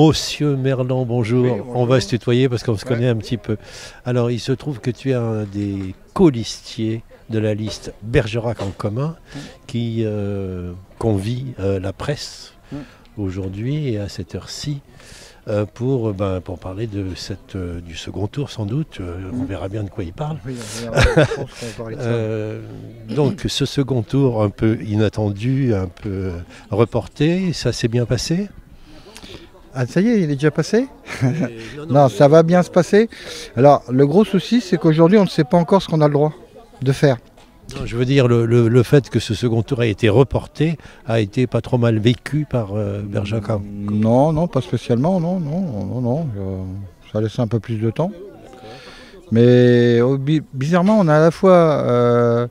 Monsieur Merlan, bonjour. Oui, bonjour. On va se tutoyer parce qu'on se connaît un petit peu. Alors, il se trouve que tu es un des co-listiers de la liste Bergerac en commun qui convie la presse aujourd'hui et à cette heure-ci pour parler de du second tour sans doute. On verra bien de quoi il parle. Oui, je pense qu'on va parler de ça. Donc ce second tour un peu inattendu, un peu reporté, ça s'est bien passé? Ah, ça y est, il est déjà passé? Non, ça va bien se passer. Alors, le gros souci, c'est qu'aujourd'hui, on ne sait pas encore ce qu'on a le droit de faire. Non, je veux dire, le fait que ce second tour a été reporté a été pas trop mal vécu par Bergerac. Non, pas spécialement, non. Ça a laissé un peu plus de temps. Mais bizarrement, on a à la fois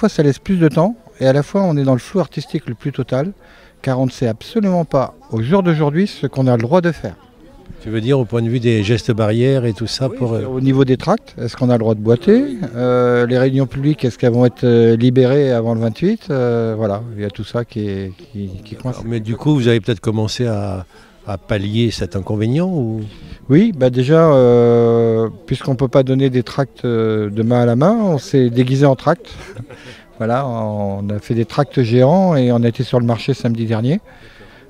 ça laisse plus de temps, et à la fois on est dans le flou artistique le plus total, car on ne sait absolument pas, au jour d'aujourd'hui, ce qu'on a le droit de faire. Tu veux dire au point de vue des gestes barrières et tout ça pour... Au niveau des tracts, est-ce qu'on a le droit de boiter? Les réunions publiques, est-ce qu'elles vont être libérées avant le 28? Voilà, il y a tout ça qui coince. Mais du coup, vous avez peut-être commencé à pallier cet inconvénient ou... Oui, déjà, puisqu'on ne peut pas donner des tracts de main à la main, on s'est déguisé en tracts. Voilà, on a fait des tracts géants et on a été sur le marché samedi dernier.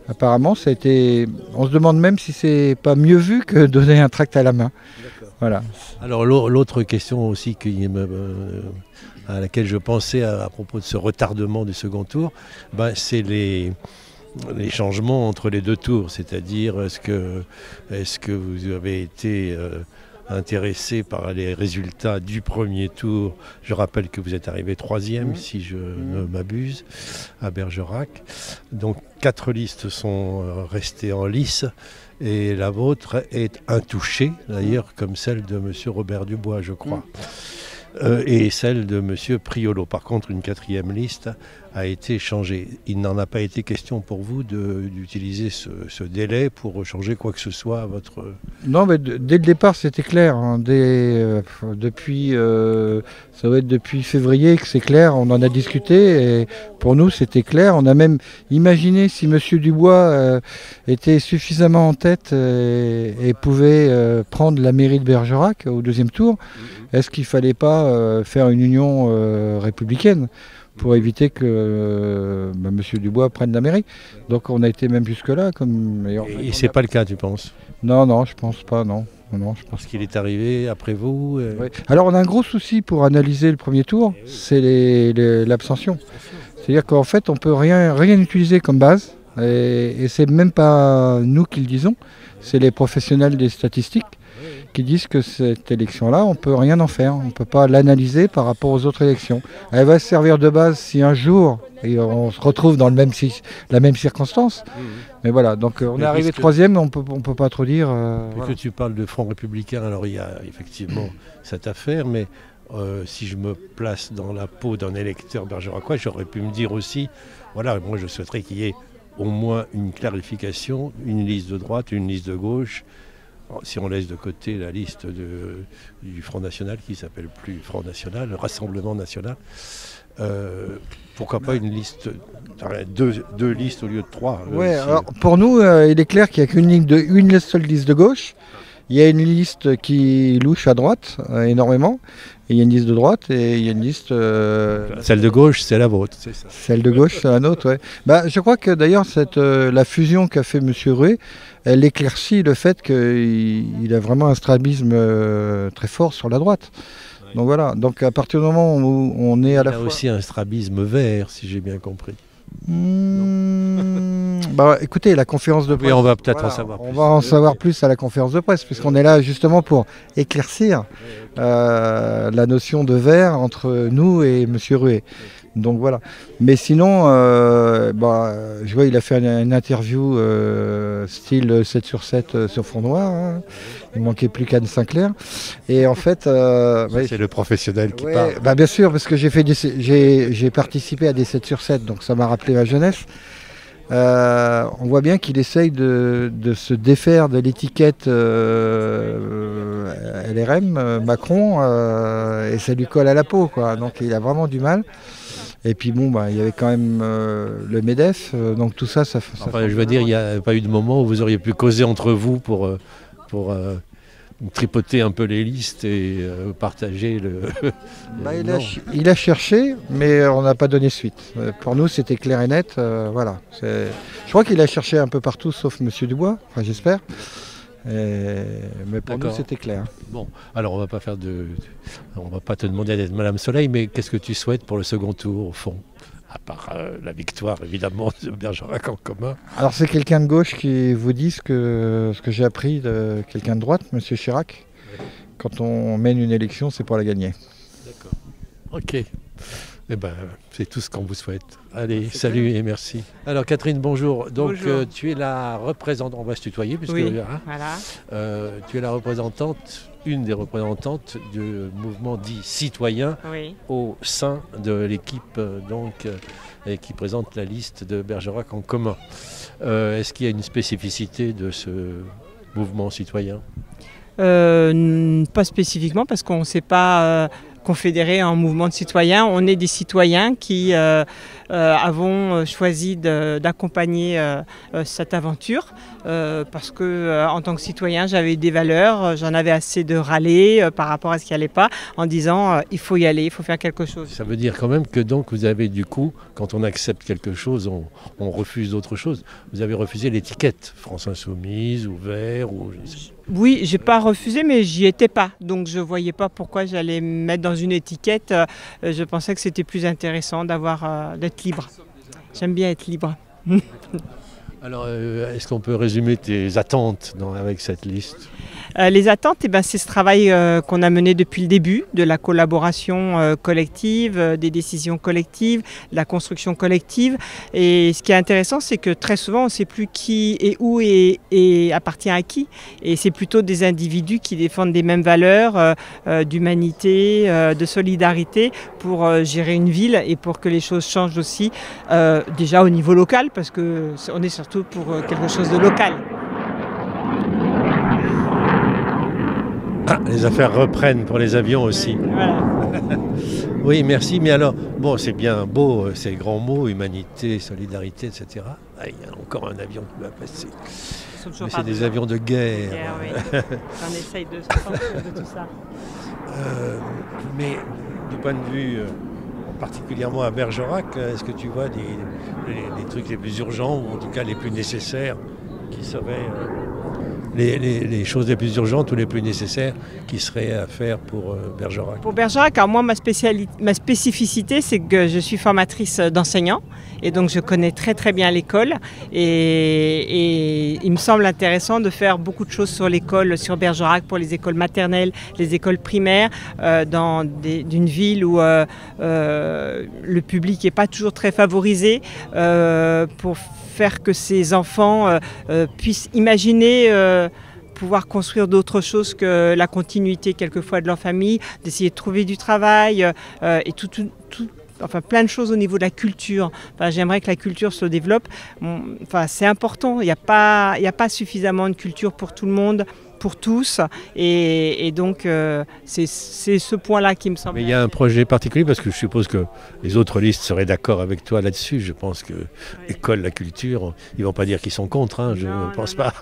Apparemment, ça a été... on se demande même si c'est pas mieux vu que donner un tract à la main. Voilà. Alors l'autre question aussi à laquelle je pensais à propos de ce retardement du second tour, c'est les changements entre les deux tours. C'est-à-dire, est-ce que vous avez été intéressé par les résultats du premier tour? Je rappelle que vous êtes arrivé 3e, si je ne m'abuse, à Bergerac. Donc 4 listes sont restées en lice et la vôtre est intouchée, d'ailleurs, comme celle de M. Robert Dubois, je crois. Et celle de M. Priolo. Par contre, une 4e liste a été changée. Il n'en a pas été question pour vous d'utiliser ce délai pour changer quoi que ce soit à votre... Non, mais dès le départ, c'était clair. Hein. Ça va être depuis février que c'est clair. On en a discuté et pour nous, c'était clair. On a même imaginé si M. Dubois était suffisamment en tête et pouvait prendre la mairie de Bergerac au 2e tour, est-ce qu'il ne fallait pas faire une union républicaine pour éviter que M. Dubois prenne la mairie. Donc on a été même jusque-là. Et c'est pas le cas, tu penses? Non, je pense pas, non. Je pense parce qu'il est arrivé après vous Oui. Alors on a un gros souci pour analyser le premier tour, c'est l'abstention. C'est-à-dire qu'en fait on peut rien utiliser comme base, et c'est même pas nous qui le disons, c'est les professionnels des statistiques qui disent que cette élection-là, on ne peut rien en faire, on ne peut pas l'analyser par rapport aux autres élections. Elle va servir de base si un jour on se retrouve dans la même circonstance. Mais voilà, donc on est arrivé 3e, on peut pas trop dire. Que tu parles de Front républicain, alors il y a effectivement cette affaire, mais si je me place dans la peau d'un électeur bergeracois, j'aurais pu me dire aussi, voilà, moi je souhaiterais qu'il y ait au moins une clarification, une liste de droite, une liste de gauche. Si on laisse de côté la liste du Front National, qui ne s'appelle plus Front National, le Rassemblement National, pourquoi pas une liste, deux listes au lieu de 3? Oui, alors pour nous, il est clair qu'il n'y a une seule liste de gauche. Il y a une liste qui louche à droite énormément, et il y a une liste de droite et il y a une liste... Celle de gauche, c'est la vôtre, c'est ça? Celle de gauche, c'est la nôtre, oui. Je crois que d'ailleurs, la fusion qu'a fait M. Rué, elle éclaircit le fait qu'il a vraiment un strabisme très fort sur la droite. Oui. Donc voilà, donc à partir du moment où on est à la fois... Il y a aussi un strabisme vert, si j'ai bien compris. Écoutez, la conférence de presse... Oui, on va peut-être en savoir plus. On va en savoir plus à la conférence de presse, puisqu'on est là justement pour éclaircir la notion de vert entre nous et M. Rué. Donc voilà. Mais sinon, je vois il a fait une interview style 7 sur 7 sur fond noir. Hein. Il manquait plus qu'Anne Sinclair. Et en fait... c'est le professionnel qui parle. Bien sûr, parce que j'ai participé à des 7 sur 7, donc ça m'a rappelé ma jeunesse. On voit bien qu'il essaye de se défaire de l'étiquette LRM, Macron, et ça lui colle à la peau, quoi. Donc il a vraiment du mal. Et puis bon, il y avait quand même le MEDEF, donc tout ça, Enfin, je veux dire, il n'y a pas eu de moment où vous auriez pu causer entre vous pour tripoter un peu les listes et partager le... il a cherché, mais on n'a pas donné suite. Pour nous, c'était clair et net. Voilà. Je crois qu'il a cherché un peu partout, sauf M. Dubois, enfin, j'espère. Mais pour nous, c'était clair. Bon, alors on va pas te demander d'être Madame Soleil, mais qu'est-ce que tu souhaites pour le second tour, au fond? À part la victoire, évidemment, de Bergerac en commun. Alors c'est quelqu'un de gauche qui vous dit ce que j'ai appris de quelqu'un de droite, M. Chirac. Ouais. Quand on mène une élection, c'est pour la gagner. D'accord. Ok. Eh ben, c'est tout ce qu'on vous souhaite. Allez, salut et merci. Alors Catherine, bonjour. Donc bonjour. Tu es la représentante, on va se tutoyer, puisque oui, voilà. Tu es la représentante, une des représentantes du mouvement dit citoyen oui. Au sein de l'équipe qui présente la liste de Bergerac en commun. Est-ce qu'il y a une spécificité de ce mouvement citoyen? Pas spécifiquement, parce qu'on ne sait pas confédérer en mouvement de citoyens. On est des citoyens qui avons choisi d'accompagner cette aventure parce que en tant que citoyen, j'avais des valeurs, j'en avais assez de râler par rapport à ce qui n'allait pas, en disant il faut y aller, il faut faire quelque chose. Ça veut dire quand même que donc vous avez du coup, quand on accepte quelque chose, on refuse d'autre chose. Vous avez refusé l'étiquette France Insoumise ou Vert ou... Oui, j'ai pas refusé, mais j'y étais pas. Donc je voyais pas pourquoi j'allais me mettre dans une étiquette. Je pensais que c'était plus intéressant d'être libre. J'aime bien être libre. Alors, est-ce qu'on peut résumer tes attentes avec cette liste ? Les attentes, c'est ce travail qu'on a mené depuis le début, de la collaboration collective, des décisions collectives, de la construction collective. Et ce qui est intéressant, c'est que très souvent, on ne sait plus qui et où et appartient à qui. Et c'est plutôt des individus qui défendent des mêmes valeurs d'humanité, de solidarité pour gérer une ville et pour que les choses changent aussi, déjà au niveau local, parce qu'on est surtout pour quelque chose de local. Ah, les affaires reprennent pour les avions aussi. Voilà. Oui, merci. Mais alors, bon, c'est bien beau, ces grands mots, humanité, solidarité, etc. Ah, il y a encore un avion qui va passer. Mais c'est des avions de guerre. Oui. On essaye de se sortir de tout ça. Mais du point de vue, particulièrement à Bergerac, est-ce que tu vois les trucs les plus urgents, ou en tout cas les plus nécessaires, qui seraient... Les choses les plus urgentes ou les plus nécessaires qui seraient à faire pour Bergerac? Pour Bergerac, alors moi, ma spécificité, c'est que je suis formatrice d'enseignants et donc je connais très très bien l'école et il me semble intéressant de faire beaucoup de choses sur l'école, sur Bergerac, pour les écoles maternelles, les écoles primaires, dans d'une ville où le public n'est pas toujours très favorisé, pour faire que ces enfants puissent imaginer pouvoir construire d'autres choses que la continuité quelquefois de leur famille, d'essayer de trouver du travail et enfin plein de choses au niveau de la culture. Enfin, j'aimerais que la culture se développe. Enfin, c'est important, il n'y a pas suffisamment de culture pour tout le monde, pour tous, et donc c'est ce point-là qui me semble... Mais il y a un projet particulier, parce que je suppose que les autres listes seraient d'accord avec toi là-dessus. Je pense que l'école, la culture, ils ne vont pas dire qu'ils sont contre, hein, je ne pense pas.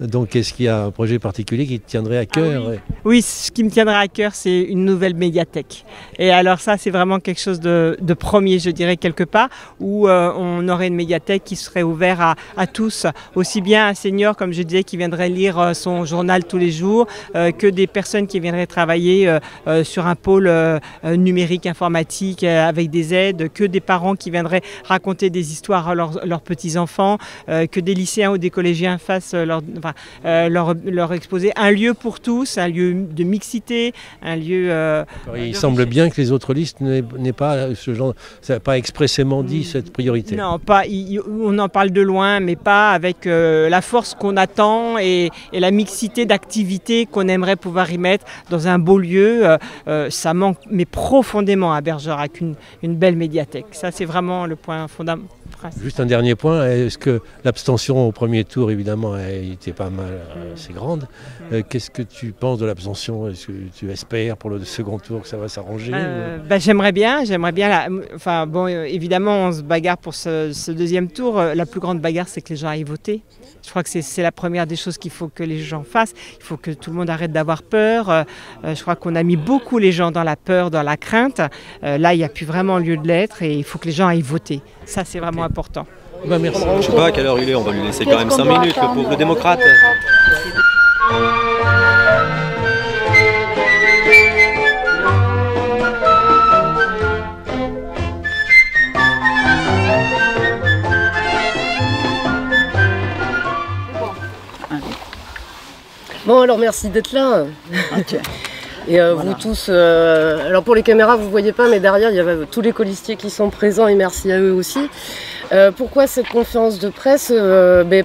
Donc est-ce qu'il y a un projet particulier qui te tiendrait à cœur? Oui, ce qui me tiendrait à cœur, c'est une nouvelle médiathèque. Et alors ça, c'est vraiment quelque chose de premier, je dirais, quelque part, où on aurait une médiathèque qui serait ouverte à tous, aussi bien un senior, comme je disais, qui viendrait lire son journal tous les jours, que des personnes qui viendraient travailler sur un pôle numérique informatique avec des aides, que des parents qui viendraient raconter des histoires à leurs petits-enfants, que des lycéens ou des collégiens fassent leur exposé. Un lieu pour tous, un lieu de mixité, un lieu... il semble bien que les autres listes n'aient pas ce genre, ça n'a pas expressément dit cette priorité. Non, on en parle de loin, mais pas avec la force qu'on attend et la mixité d'activités qu'on aimerait pouvoir y mettre dans un beau lieu. Ça manque, mais profondément à Bergerac, une belle médiathèque. Ça, c'est vraiment le point fondamental. Juste un dernier point, est-ce que l'abstention au premier tour, évidemment, a été pas mal assez grande, Qu'est-ce que tu penses de l'abstention? Est-ce que tu espères pour le second tour que ça va s'arranger? J'aimerais bien. Enfin, bon, évidemment, on se bagarre pour ce deuxième tour. La plus grande bagarre, c'est que les gens aillent voter. Je crois que c'est la première des choses qu'il faut que les gens fassent. Il faut que tout le monde arrête d'avoir peur. Je crois qu'on a mis beaucoup les gens dans la peur, dans la crainte. Là, il n'y a plus vraiment lieu de l'être et il faut que les gens aillent voter. Ça, c'est vraiment important. Merci. Je ne sais pas à quelle heure il est, on va lui laisser quand même 5 minutes, le pauvre démocrate. Bon, alors merci d'être là. Et voilà. Vous tous, alors pour les caméras vous ne voyez pas, mais derrière il y a tous les colistiers qui sont présents et merci à eux aussi. Pourquoi cette conférence de presse?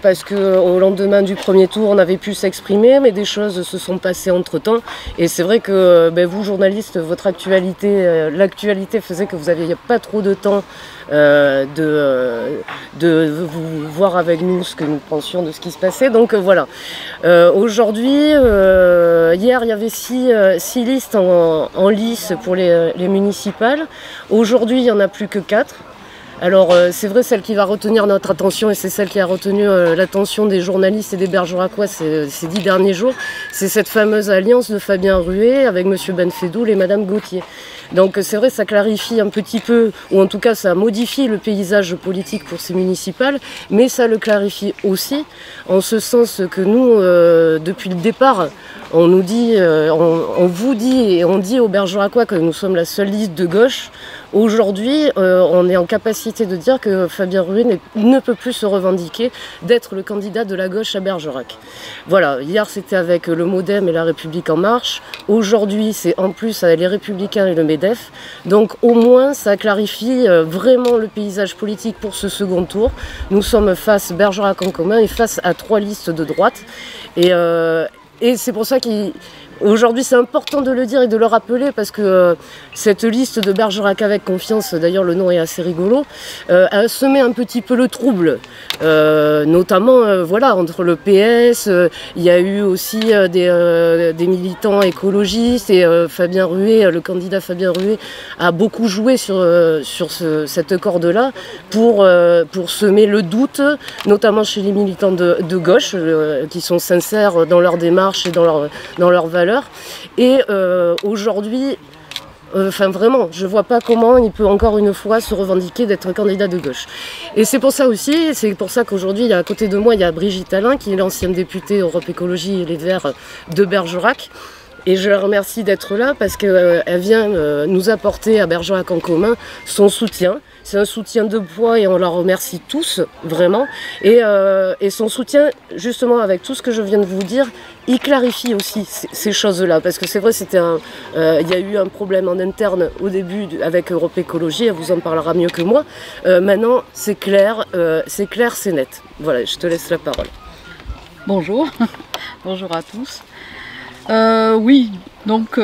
Parce qu'au lendemain du premier tour on avait pu s'exprimer, mais des choses se sont passées entre temps. Et c'est vrai que vous journalistes, votre actualité, l'actualité faisait que vous n'aviez pas trop de temps de vous voir avec nous ce que nous pensions de ce qui se passait. Donc voilà. Aujourd'hui, hier il y avait 6 listes en lice pour les municipales. Aujourd'hui il n'y en a plus que 4. Alors c'est vrai, celle qui va retenir notre attention, et c'est celle qui a retenu l'attention des journalistes et des Bergeracois ces 10 derniers jours, c'est cette fameuse alliance de Fabien Ruet avec M. Benfedoul et Mme Gauthier. Donc c'est vrai, ça clarifie un petit peu, ou en tout cas ça modifie le paysage politique pour ces municipales, mais ça le clarifie aussi, en ce sens que nous, depuis le départ, on nous dit, on vous dit et on dit aux Bergeracois que nous sommes la seule liste de gauche. Aujourd'hui, on est en capacité de dire que Fabien Ruet ne peut plus se revendiquer d'être le candidat de la gauche à Bergerac. Voilà, hier c'était avec le MoDem et la République En Marche. Aujourd'hui, c'est en plus avec les Républicains et le MEDEF. Donc au moins, ça clarifie vraiment le paysage politique pour ce second tour. Nous sommes face Bergerac en commun et face à 3 listes de droite. Et c'est pour ça qu'aujourd'hui c'est important de le dire et de le rappeler parce que cette liste de Bergerac avec confiance, d'ailleurs le nom est assez rigolo, a semé un petit peu le trouble, notamment voilà, entre le PS, il y a eu aussi des militants écologistes et Fabien Ruet, le candidat Fabien Ruet a beaucoup joué sur cette corde-là pour semer le doute, notamment chez les militants de gauche qui sont sincères dans leur démarche et dans leurs valeurs. Et aujourd'hui, vraiment, je ne vois pas comment il peut encore une fois se revendiquer d'être candidat de gauche. Et c'est pour ça aussi, c'est pour ça qu'aujourd'hui, à côté de moi, il y a Brigitte Allain, qui est l'ancienne députée Europe Écologie et Les Verts de Bergerac. Et je la remercie d'être là parce qu'elle vient nous apporter à Bergerac en commun son soutien. C'est un soutien de poids et on la remercie tous, vraiment. Et son soutien, justement, avec tout ce que je viens de vous dire, il clarifie aussi ces choses-là. Parce que c'est vrai, il y a eu un problème en interne au début avec Europe Écologie, elle vous en parlera mieux que moi. Maintenant, c'est clair, c'est net. Voilà, je te laisse la parole. Bonjour, bonjour à tous. Oui, donc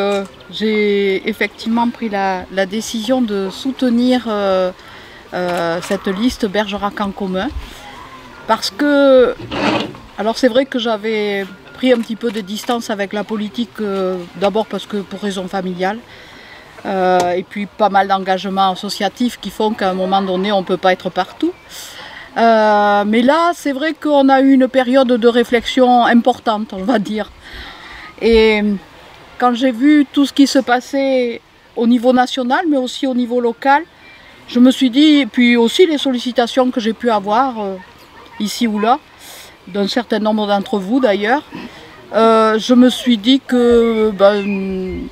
j'ai effectivement pris la décision de soutenir cette liste Bergerac en commun parce que, alors c'est vrai que j'avais pris un petit peu de distance avec la politique, d'abord parce que pour raison familiale, et puis pas mal d'engagements associatifs qui font qu'à un moment donné on ne peut pas être partout. Mais là c'est vrai qu'on a eu une période de réflexion importante, on va dire. Et quand j'ai vu tout ce qui se passait au niveau national, mais aussi au niveau local, je me suis dit, et puis aussi les sollicitations que j'ai pu avoir ici ou là, d'un certain nombre d'entre vous d'ailleurs, je me suis dit que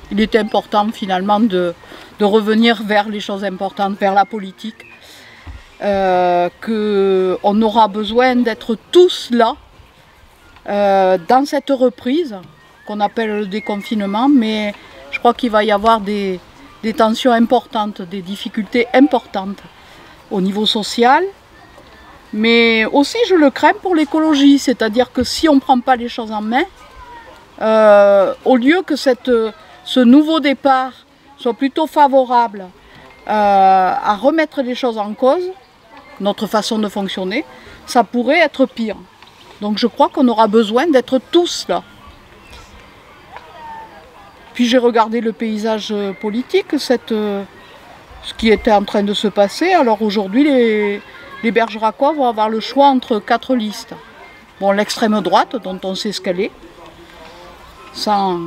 il était important finalement de revenir vers les choses importantes, vers la politique, qu'on aura besoin d'être tous là, dans cette reprise, qu'on appelle le déconfinement, mais je crois qu'il va y avoir des tensions importantes, des difficultés importantes au niveau social, mais aussi je le crains pour l'écologie, c'est-à-dire que si on ne prend pas les choses en main, au lieu que ce nouveau départ soit plutôt favorable à remettre les choses en cause, notre façon de fonctionner, ça pourrait être pire. Donc je crois qu'on aura besoin d'être tous là. Puis j'ai regardé le paysage politique, ce qui était en train de se passer. Alors aujourd'hui, les Bergeracois vont avoir le choix entre 4 listes. Bon, l'extrême droite, dont on sait ce qu'elle est, sans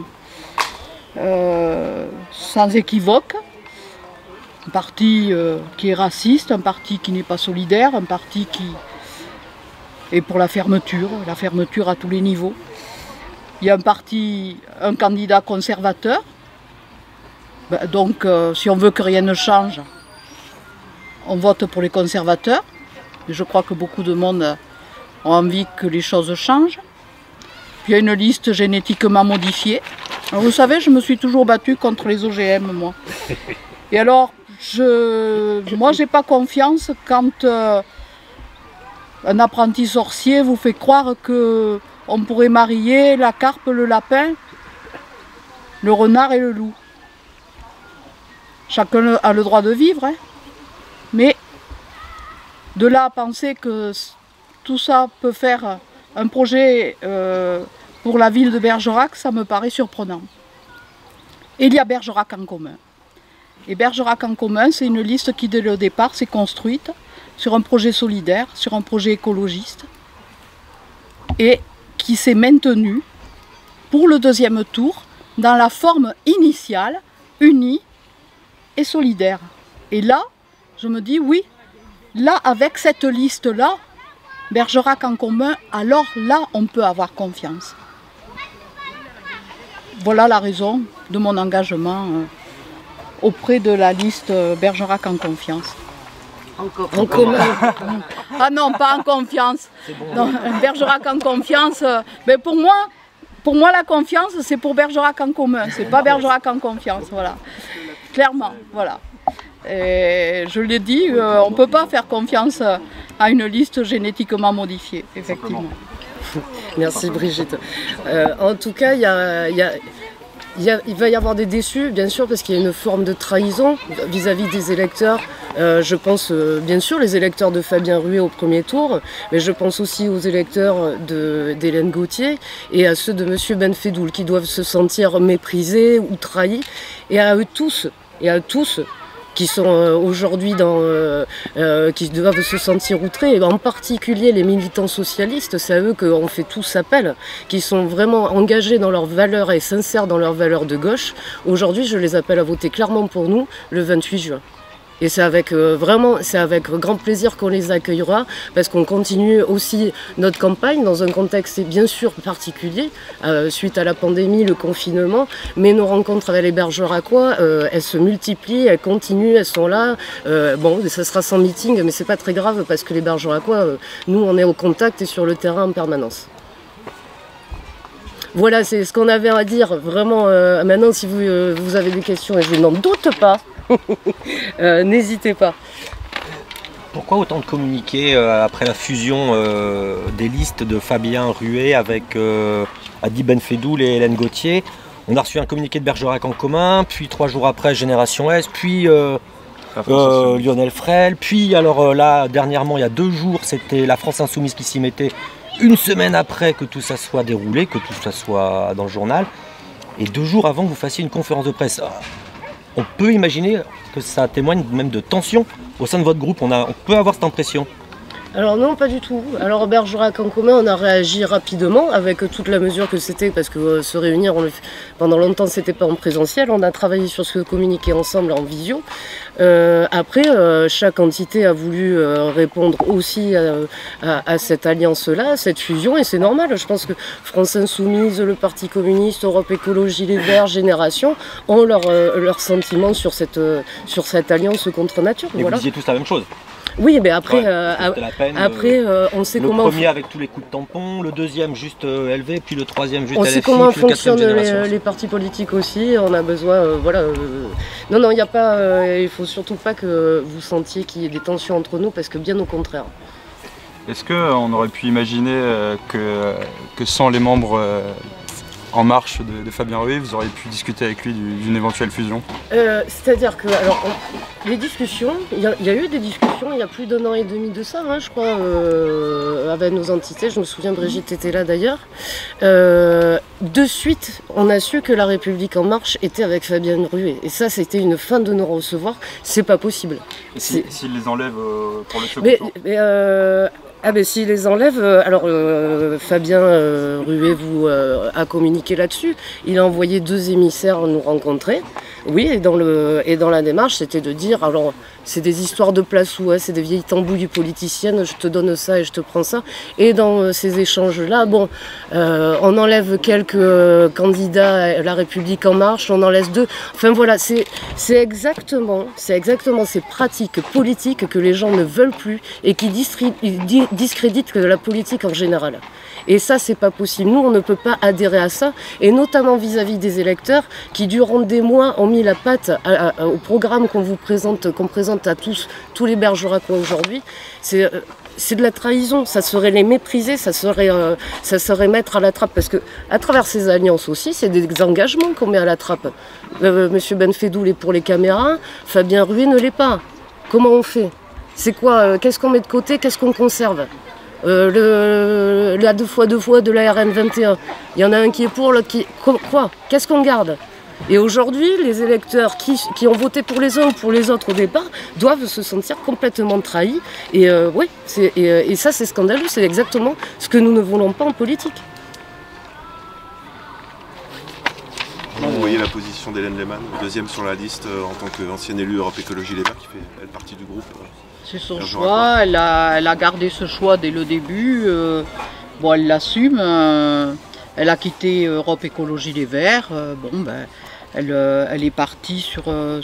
équivoque. Un parti qui est raciste, un parti qui n'est pas solidaire, un parti qui est pour la fermeture à tous les niveaux. Il y a un candidat conservateur. Donc si on veut que rien ne change, on vote pour les conservateurs. Et je crois que beaucoup de monde ont envie que les choses changent. Puis il y a une liste génétiquement modifiée. Alors, vous savez, je me suis toujours battue contre les OGM, moi. Et alors, moi, j'ai pas confiance quand un apprenti sorcier vous fait croire qu'on pourrait marier la carpe, le lapin, le renard et le loup. Chacun a le droit de vivre, hein. Mais de là à penser que tout ça peut faire un projet pour la ville de Bergerac, ça me paraît surprenant. Et il y a Bergerac en commun. Et Bergerac en commun, c'est une liste qui, dès le départ, s'est construite sur un projet solidaire, sur un projet écologiste, et qui s'est maintenue pour le deuxième tour dans la forme initiale, unie et solidaire. Et là, je me dis oui, là, avec cette liste-là, Bergerac en commun, alors là, on peut avoir confiance. Voilà la raison de mon engagement auprès de la liste Bergerac en confiance. En commun. Ah non, pas en confiance. Bon. Non, Bergerac en confiance. Mais pour moi, la confiance, c'est pour Bergerac en commun. C'est pas Bergerac en confiance, voilà. Clairement, voilà. Et je l'ai dit, on ne peut pas faire confiance à une liste génétiquement modifiée, effectivement. Merci Brigitte. En tout cas, il va y avoir des déçus, bien sûr, parce qu'il y a une forme de trahison vis-à-vis des électeurs. Je pense bien sûr les électeurs de Fabien Ruet au premier tour, mais je pense aussi aux électeurs d'Hélène Gauthier et à ceux de M. Benfedoul qui doivent se sentir méprisés ou trahis, et à eux tous, qui sont aujourd'hui qui doivent se sentir outrés, et en particulier les militants socialistes, c'est à eux qu'on fait tous appel, qui sont vraiment engagés dans leurs valeurs et sincères dans leurs valeurs de gauche. Aujourd'hui, je les appelle à voter clairement pour nous le 28 juin. Et c'est avec grand plaisir qu'on les accueillera, parce qu'on continue aussi notre campagne dans un contexte bien sûr particulier, suite à la pandémie, le confinement, mais nos rencontres avec les Bergeracois, elles se multiplient, elles continuent, elles sont là. Bon, ça sera sans meeting, mais c'est pas très grave, parce que les Bergeracois, nous, on est au contact et sur le terrain en permanence. Voilà, c'est ce qu'on avait à dire, vraiment. Maintenant, si vous avez des questions, et je n'en doute pas, n'hésitez pas. Pourquoi autant de communiqués après la fusion des listes de Fabien Ruet avec Adi Benfedoul et Hélène Gauthier? On a reçu un communiqué de Bergerac en commun, puis 3 jours après Génération S, puis Lionel Frel, puis alors là dernièrement il y a 2 jours c'était la France Insoumise qui s'y mettait, une semaine après que tout ça soit déroulé, que tout ça soit dans le journal, et 2 jours avant que vous fassiez une conférence de presse. On peut imaginer que ça témoigne même de tension au sein de votre groupe, on peut avoir cette impression. Alors non, pas du tout. Alors Bergerac en commun, on a réagi rapidement avec toute la mesure que c'était, parce que se réunir, pendant longtemps, c'était pas en présentiel. On a travaillé sur ce communiqué ensemble en visio. Après, chaque entité a voulu répondre aussi à cette alliance-là, à cette fusion, et c'est normal. Je pense que France Insoumise, le Parti communiste, Europe Écologie Les Verts, Génération ont leur sentiment sur cette alliance contre nature. Et voilà. Vous disiez tous la même chose. Oui, mais après, on sait le comment... Le premier avec tous les coups de tampon, le deuxième juste élevé, puis le troisième juste LFI, on sait comment puis le quatrième Génération. Les partis politiques aussi, on a besoin... voilà. Non, il n'y a pas... il faut surtout pas que vous sentiez qu'il y ait des tensions entre nous, parce que bien au contraire. Est-ce qu'on aurait pu imaginer que sans les membres En Marche de Fabien Rué, vous auriez pu discuter avec lui d'une éventuelle fusion? C'est-à-dire que, alors, les discussions, il y a eu des discussions il y a plus d'1 an et demi de ça, hein, je crois, avec nos entités. Je me souviens, Brigitte était là d'ailleurs. De suite, on a su que La République En Marche était avec Fabien Rué. Et ça, c'était une fin de non-recevoir. C'est pas possible. Et s'il les enlève pour le second tour? Ah ben s'il les enlève, alors Fabien Rué a communiqué là-dessus. Il a envoyé 2 émissaires nous rencontrer. Oui, et dans la démarche, c'était de dire, alors c'est des histoires de place où c'est des vieilles tambouilles politiciennes, je te donne ça et je te prends ça. Et dans ces échanges-là, bon, on enlève quelques candidats à La République En Marche, on en laisse 2. Enfin voilà, c'est exactement ces pratiques politiques que les gens ne veulent plus et qui discréditent la politique en général. Et ça, c'est pas possible. Nous, on ne peut pas adhérer à ça, et notamment vis-à-vis des électeurs qui, durant des mois, ont mis la patte au programme qu'on présente à tous les bergeracois aujourd'hui. C'est de la trahison, ça serait les mépriser, ça serait mettre à la trappe, parce que à travers ces alliances aussi, c'est des engagements qu'on met à la trappe. Monsieur Benfedoul est pour les caméras, Fabien Rué ne l'est pas. Comment on fait? C'est quoi? Qu'est-ce qu'on met de côté? Qu'est-ce qu'on conserve? La 2x2 de la RN 21, il y en a un qui est pour, l'autre qui... Quoi? Qu'est-ce qu'on garde? Et aujourd'hui, les électeurs qui ont voté pour les uns ou pour les autres au départ doivent se sentir complètement trahis. Et oui, et ça c'est scandaleux, c'est exactement ce que nous ne voulons pas en politique. Comment vous voyez la position d'Hélène Lehmann, deuxième sur la liste en tant qu'ancienne élue Europe Écologie Les Verts, qui fait elle partie du groupe? C'est son choix, elle a gardé ce choix dès le début. Bon, elle l'assume. Elle a quitté Europe Écologie Les Verts. Bon, ben, elle est partie sur un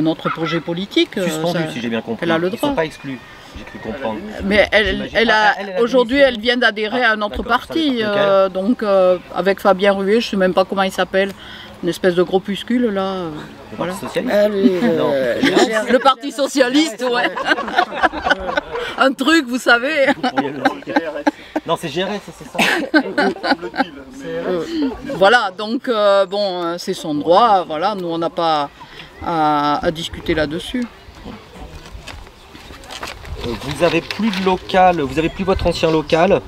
autre projet politique. Suspendu, si j'ai bien compris. Elle a le droit. Ils ne sont pas exclus. J'ai cru comprendre. Mais aujourd'hui, elle vient d'adhérer à un autre parti. Donc, avec Fabien Rué, je ne sais même pas comment il s'appelle. Une espèce de groupuscule là. Voilà. Le Parti Socialiste, ouais. Un truc, vous savez. Non, c'est GRS, c'est ça. Voilà, donc bon, c'est son droit. Voilà, nous on n'a pas à discuter là-dessus. Vous avez plus de local, vous avez plus votre ancien local.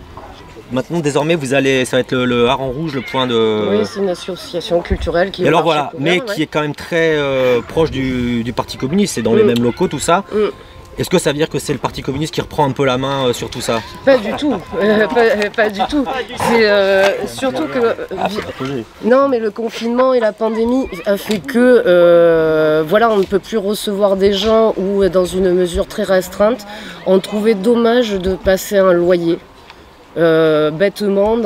Maintenant, désormais, ça va être le Hareng Rouge, le point de... Oui, c'est une association culturelle qui... Et alors voilà, mais qui est quand même très proche du Parti communiste, c'est dans les mêmes locaux, tout ça. Est-ce que ça veut dire que c'est le Parti communiste qui reprend un peu la main sur tout ça? Pas du tout, pas du tout. C'est surtout que... Non, mais le confinement et la pandémie a fait que, voilà, on ne peut plus recevoir des gens ou dans une mesure très restreinte. On trouvait dommage de passer un loyer. Bêtement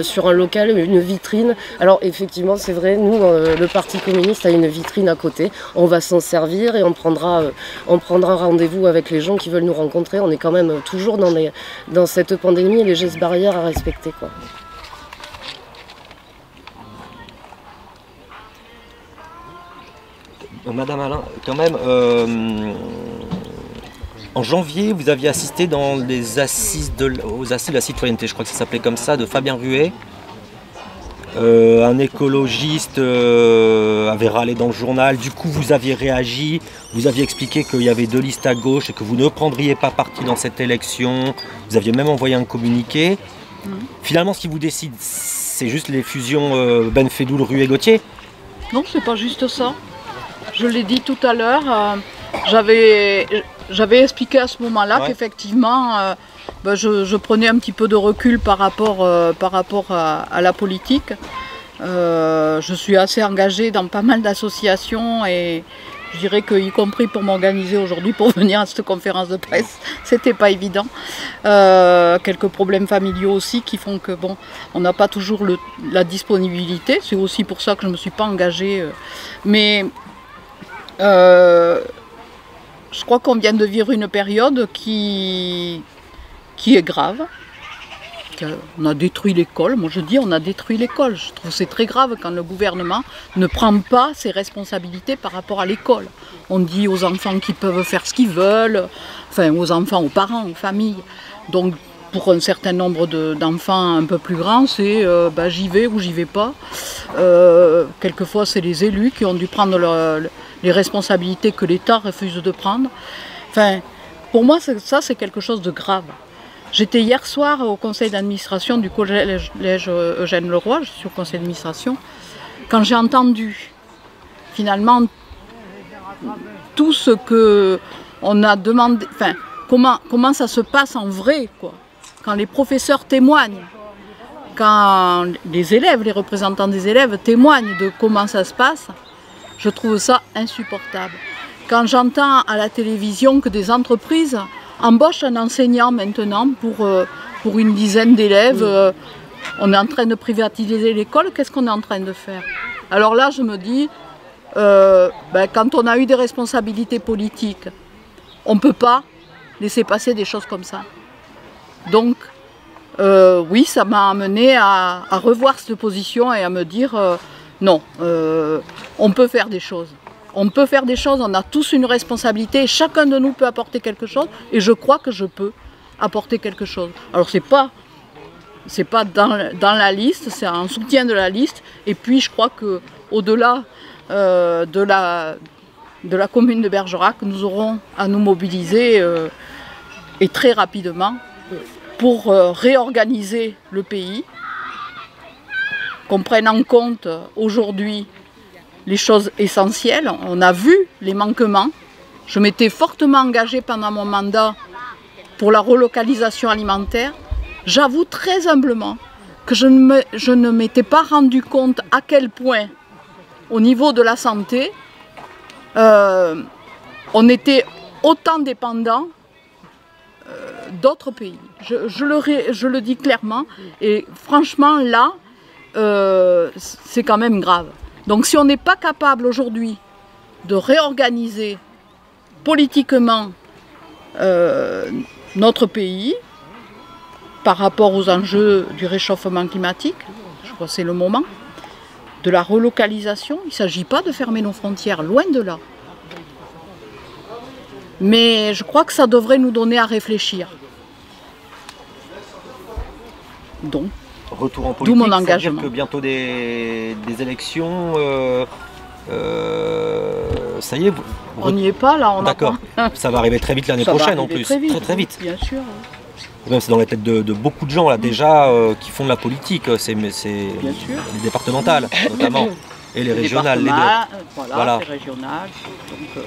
sur un local, une vitrine. Alors effectivement c'est vrai, nous le Parti communiste a une vitrine à côté, on va s'en servir et on prendra rendez-vous avec les gens qui veulent nous rencontrer. On est quand même toujours dans cette pandémie et les gestes barrières à respecter, quoi. Madame Alain, quand même, en janvier, vous aviez assisté aux assises de la citoyenneté, je crois que ça s'appelait comme ça, de Fabien Rué. Un écologiste avait râlé dans le journal, du coup vous aviez réagi, vous aviez expliqué qu'il y avait 2 listes à gauche et que vous ne prendriez pas parti dans cette élection, vous aviez même envoyé un communiqué. Finalement, ce qui vous décide, c'est juste les fusions Benfedoul, Rué, Gauthier? Non, c'est pas juste ça. Je l'ai dit tout à l'heure, j'avais expliqué à ce moment-là qu'effectivement, je prenais un petit peu de recul par rapport à la politique. Je suis assez engagée dans pas mal d'associations et je dirais qu'y compris pour m'organiser aujourd'hui, pour venir à cette conférence de presse, c'était pas évident. Quelques problèmes familiaux aussi qui font que bon, on n'a pas toujours la disponibilité. C'est aussi pour ça que je ne me suis pas engagée. Mais je crois qu'on vient de vivre une période qui est grave. On a détruit l'école. Moi je dis on a détruit l'école. Je trouve que c'est très grave quand le gouvernement ne prend pas ses responsabilités par rapport à l'école. On dit aux enfants qu'ils peuvent faire ce qu'ils veulent, enfin aux enfants, aux parents, aux familles. Donc pour un certain nombre d'enfants un peu plus grands, c'est j'y vais ou j'y vais pas. Quelquefois, c'est les élus qui ont dû prendre les responsabilités que l'État refuse de prendre. Enfin, pour moi, ça, c'est quelque chose de grave. J'étais hier soir au conseil d'administration du collège Eugène Leroy, je suis au conseil d'administration, quand j'ai entendu finalement tout ce qu'on a demandé, enfin, comment ça se passe en vrai, quoi. Quand les professeurs témoignent, quand les élèves, les représentants des élèves témoignent de comment ça se passe, je trouve ça insupportable. Quand j'entends à la télévision que des entreprises embauchent un enseignant maintenant pour une dizaine d'élèves, on est en train de privatiser l'école, qu'est-ce qu'on est en train de faire? Alors là, je me dis, quand on a eu des responsabilités politiques, on ne peut pas laisser passer des choses comme ça. Donc, oui, ça m'a amené à revoir cette position et à me dire, non, on peut faire des choses. On peut faire des choses, on a tous une responsabilité, chacun de nous peut apporter quelque chose, et je crois que je peux apporter quelque chose. Alors c'est pas dans la liste, c'est un soutien de la liste, et puis je crois qu'au-delà de la commune de Bergerac, nous aurons à nous mobiliser, et très rapidement, pour réorganiser le pays, qu'on prenne en compte aujourd'hui les choses essentielles. On a vu les manquements. Je m'étais fortement engagée pendant mon mandat pour la relocalisation alimentaire. J'avoue très humblement que je ne m'étais pas rendu compte à quel point, au niveau de la santé, on était autant dépendant d'autres pays. Je le dis clairement, et franchement là, c'est quand même grave. Donc si on n'est pas capable aujourd'hui de réorganiser politiquement notre pays par rapport aux enjeux du réchauffement climatique, je crois que c'est le moment, de la relocalisation, il ne s'agit pas de fermer nos frontières, loin de là. Mais je crois que ça devrait nous donner à réfléchir. Donc, retour en politique, d'où mon engagement. Que bientôt des élections, ça y est. On n'y est pas là, on d'accord. Ça va arriver très vite l'année prochaine en plus, très vite. Bien sûr. Même c'est dans la tête de beaucoup de gens là déjà qui font de la politique, c'est les départementales notamment et les régionales, les deux. Voilà. Les régionales. Donc,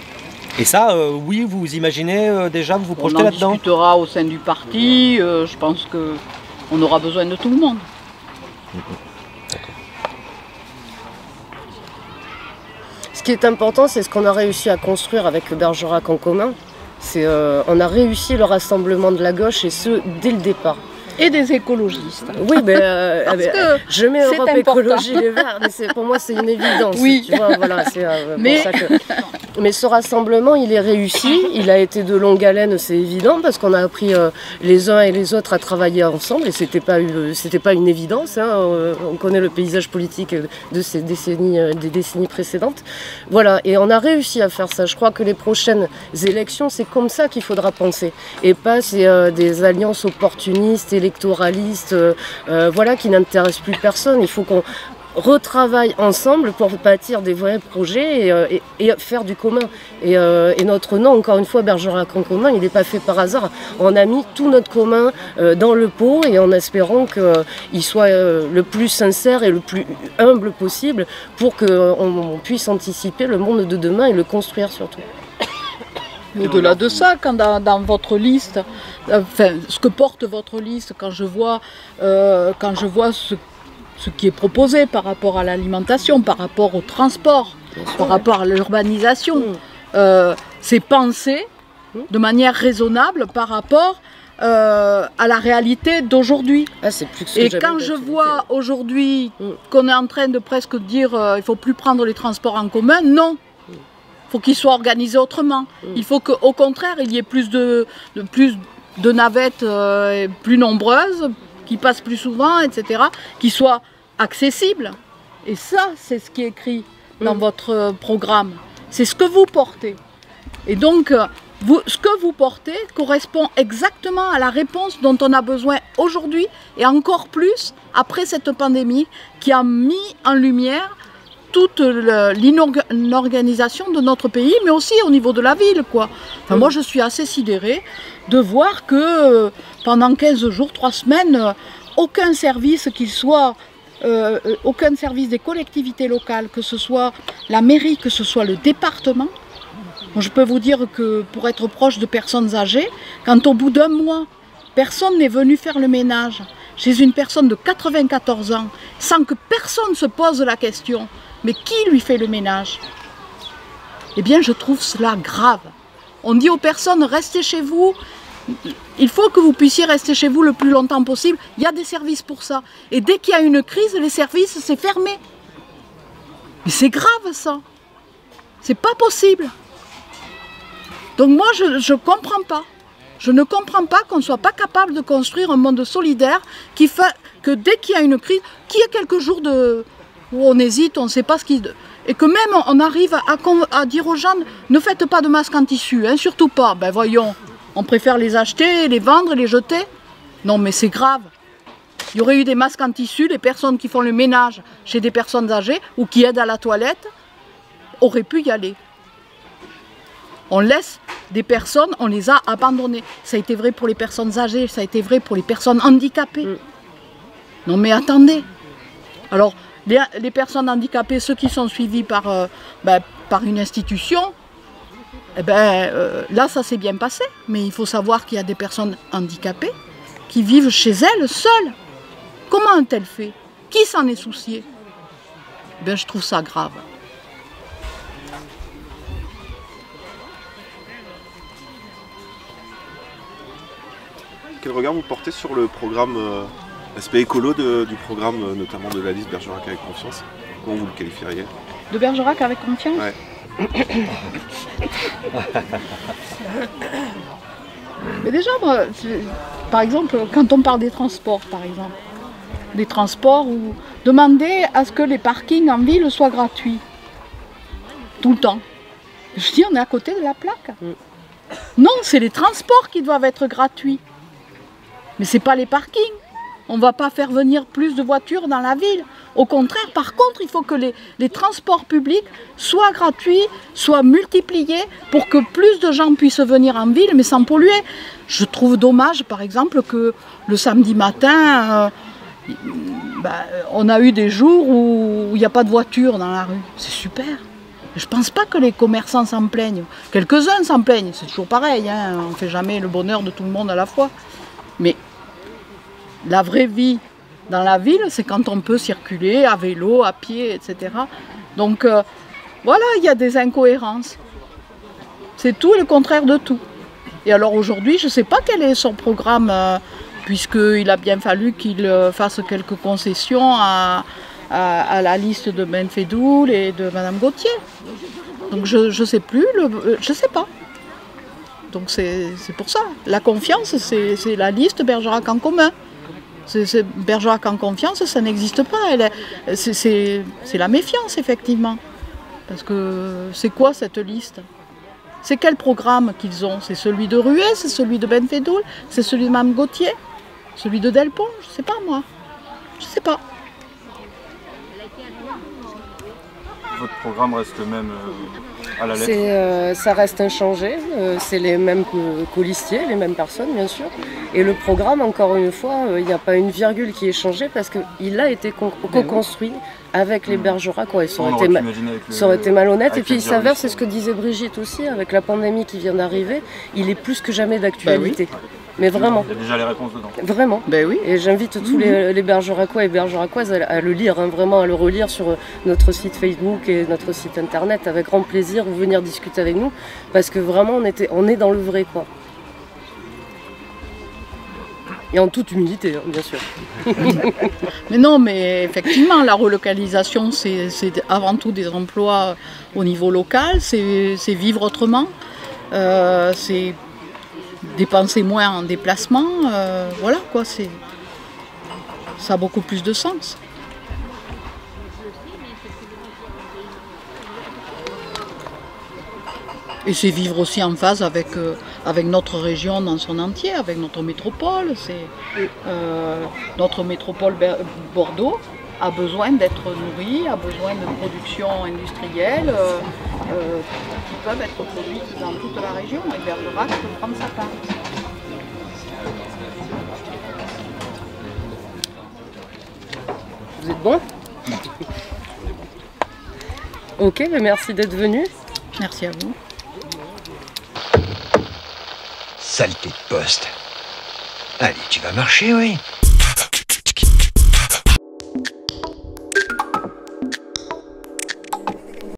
et ça, oui, vous imaginez déjà, vous projetez là-dedans? On en discutera au sein du parti, je pense qu'on aura besoin de tout le monde. Ce qui est important, c'est ce qu'on a réussi à construire avec Bergerac en commun. On a réussi le rassemblement de la gauche, et ce, dès le départ. Et des écologistes. Oui, je mets Europe Écologie Les Verts, mais pour moi c'est une évidence. Oui. Tu vois, voilà, pour ça que... Mais ce rassemblement, il est réussi, il a été de longue haleine, c'est évident, parce qu'on a appris les uns et les autres à travailler ensemble, et c'était pas une évidence. Hein. On connaît le paysage politique de ces des décennies précédentes. Voilà, et on a réussi à faire ça. Je crois que les prochaines élections, c'est comme ça qu'il faudra penser, et pas des alliances opportunistes, électoralistes, voilà, qui n'intéressent plus personne. Il faut qu'on retravaille ensemble pour bâtir des vrais projets et faire du commun. Et notre nom, encore une fois, Bergerac en commun, il n'est pas fait par hasard. On a mis tout notre commun dans le pot, et en espérant qu'il soit le plus sincère et le plus humble possible pour qu'on puisse anticiper le monde de demain et le construire surtout. Au-delà de ça, quand dans votre liste, enfin, ce que porte votre liste, quand je vois ce qui est proposé par rapport à l'alimentation, par rapport au transport, par rapport à l'urbanisation, c'est pensé de manière raisonnable par rapport à la réalité d'aujourd'hui. Et quand je vois aujourd'hui qu'on est en train de presque dire il ne faut plus prendre les transports en commun, non. Il faut qu'ils soient organisés autrement. Il faut qu'au contraire, il y ait plus de navettes plus nombreuses, qui passent plus souvent, etc., qui soient accessibles. Et ça, c'est ce qui est écrit dans votre programme. C'est ce que vous portez. Et donc, ce que vous portez correspond exactement à la réponse dont on a besoin aujourd'hui et encore plus après cette pandémie qui a mis en lumière toute l'inorganisation de notre pays, mais aussi au niveau de la ville, quoi. Enfin, moi, je suis assez sidérée de voir que pendant 15 jours, 3 semaines, aucun service qu'il soit, aucun service des collectivités locales, que ce soit la mairie, que ce soit le département. Bon, je peux vous dire que pour être proche de personnes âgées, quand au bout d'un mois, personne n'est venu faire le ménage chez une personne de 94 ans, sans que personne se pose la question, mais qui lui fait le ménage? Eh bien, je trouve cela grave. On dit aux personnes, restez chez vous, il faut que vous puissiez rester chez vous le plus longtemps possible, il y a des services pour ça. Et dès qu'il y a une crise, les services, c'est fermé. Mais c'est grave ça. C'est pas possible. Donc moi, je ne comprends pas. Je ne comprends pas qu'on ne soit pas capable de construire un monde solidaire qui fait que dès qu'il y a une crise, qu'il y ait quelques jours où on hésite, on ne sait pas ce qui... Et que même on arrive à dire aux gens, ne faites pas de masques en tissu, hein, surtout pas. Ben voyons, on préfère les acheter, les vendre, les jeter. Non mais c'est grave. Il y aurait eu des masques en tissu, les personnes qui font le ménage chez des personnes âgées ou qui aident à la toilette auraient pu y aller. On laisse des personnes, on les a abandonnées. Ça a été vrai pour les personnes âgées, ça a été vrai pour les personnes handicapées. Non mais attendez. Alors, les personnes handicapées, ceux qui sont suivis par une institution, là ça s'est bien passé. Mais il faut savoir qu'il y a des personnes handicapées qui vivent chez elles seules. Comment ont-elles fait? Qui s'en est soucié? Je trouve ça grave. Quel regard vous portez sur le programme, l'aspect écolo du programme, notamment de la liste Bergerac avec confiance? Comment vous le qualifieriez? De Bergerac avec confiance? Ouais. Mais déjà, moi, par exemple, quand on parle des transports, ou demander à ce que les parkings en ville soient gratuits, tout le temps. Je dis, on est à côté de la plaque. Non, c'est les transports qui doivent être gratuits. Mais ce n'est pas les parkings. On ne va pas faire venir plus de voitures dans la ville. Au contraire, par contre, il faut que les transports publics soient gratuits, soient multipliés pour que plus de gens puissent venir en ville, mais sans polluer. Je trouve dommage, par exemple, que le samedi matin, on a eu des jours où il n'y a pas de voiture dans la rue. C'est super. Je ne pense pas que les commerçants s'en plaignent. Quelques-uns s'en plaignent, c'est toujours pareil. Hein. On ne fait jamais le bonheur de tout le monde à la fois. Mais la vraie vie dans la ville, c'est quand on peut circuler à vélo, à pied, etc. Donc voilà, il y a des incohérences. C'est tout et le contraire de tout. Et alors aujourd'hui, je ne sais pas quel est son programme, puisqu'il a bien fallu qu'il fasse quelques concessions à la liste de Ben Fedoul et de Madame Gauthier. Donc je ne sais plus, je ne sais pas. Donc c'est pour ça. La confiance, c'est la liste Bergerac en commun. Bergerac en confiance, ça n'existe pas. C'est la méfiance, effectivement. Parce que c'est quoi cette liste? C'est quel programme qu'ils ont? C'est celui de Ruet, c'est celui de Ben Fedoul, c'est celui de Mme Gauthier, celui de Delpont? Je ne sais pas, moi. Je ne sais pas. Votre programme reste le même à la lettre? Ça reste inchangé, c'est les mêmes colistiers, les mêmes personnes bien sûr. Et le programme, encore une fois, il n'y a pas une virgule qui est changée parce qu'il a été co-construit avec les Bergeracois. Ça aurait été malhonnête. Et puis il s'avère, c'est ce que disait Brigitte aussi, avec la pandémie qui vient d'arriver, il est plus que jamais d'actualité. Oui. Mais vraiment. Il y a déjà les réponses dedans. Vraiment. Oui. Et j'invite tous les Bergeracois et Bergeracoises à le lire, vraiment à le relire sur notre site Facebook et notre site internet. Avec grand plaisir, vous venir discuter avec nous. Parce que vraiment, on est dans le vrai, quoi. Et en toute humilité, hein, bien sûr. Mais non, mais effectivement, la relocalisation, c'est avant tout des emplois au niveau local, c'est vivre autrement, c'est dépenser moins en déplacement, voilà quoi, ça a beaucoup plus de sens. Et c'est vivre aussi en phase avec notre région dans son entier, avec notre métropole. Notre métropole Bordeaux a besoin d'être nourrie, a besoin de productions industrielles qui peuvent être produites dans toute la région. Et Bergerac peut prendre sa part. Vous êtes bon? Ok, merci d'être venu. Merci à vous. Saleté de poste. Allez, tu vas marcher, oui.